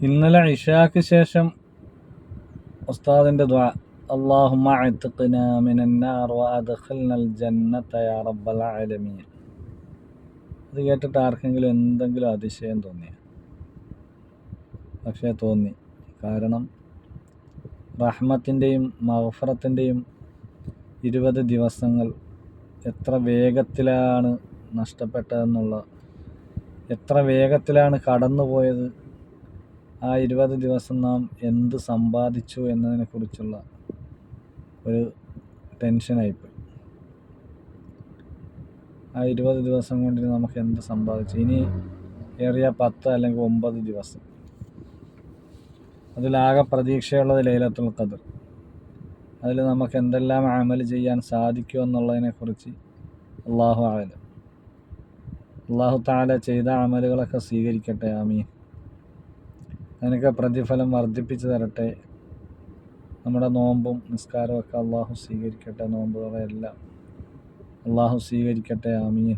ഇന്നലെ ഇശാക്ക് ശേഷം ഉസ്താദിൻ്റെ ദുആ, അല്ലാഹുമ്മ അഅ്തിഖ്നാ മിനന്നാർ വഅദ്ഖിൽനൽ ജന്നത യാ റബ്ബൽ ആലമീൻ. അത് കേട്ടിട്ട് ആർക്കെങ്കിലും എന്തെങ്കിലും അതിശയം തോന്നിയ? പക്ഷേ തോന്നി. കാരണം റഹ്മത്തിൻ്റെയും മഗ്ഫിറത്തിൻ്റെയും 20 ദിവസങ്ങൾ എത്ര വേഗത്തിലാണ് നഷ്ടപ്പെട്ടതെന്നുള്ള, എത്ര വേഗത്തിലാണ് കടന്നുപോയത്, ആ 20 ദിവസം നാം എന്ത് സമ്പാദിച്ചു എന്നതിനെക്കുറിച്ചുള്ള ഒരു ടെൻഷനായിപ്പോയി. ആ 20 ദിവസം കൊണ്ട് നമുക്ക് എന്ത് സമ്പാദിച്ചു? ഇനി ഏറിയ 10 അല്ലെങ്കിൽ 9 ദിവസം. അതിലാകെ പ്രതീക്ഷയുള്ളത് ലൈലത്തുൽ ഖദ്ർ. അതിൽ നമുക്ക് എന്തെല്ലാം അമൽ ചെയ്യാൻ സാധിക്കുമെന്നുള്ളതിനെക്കുറിച്ച് അല്ലാഹു അഅലം. അല്ലാഹു തആല ചെയ്ത അമലുകളൊക്കെ സ്വീകരിക്കട്ടെ, ആമീൻ. അതിനൊക്കെ പ്രതിഫലം വർദ്ധിപ്പിച്ചു തരട്ടെ. നമ്മുടെ നോമ്പും നിസ്കാരവും ഒക്കെ അല്ലാഹു സ്വീകരിക്കട്ടെ. നോമ്പുകളെല്ലാം അല്ലാഹു സ്വീകരിക്കട്ടെ, ആമീൻ.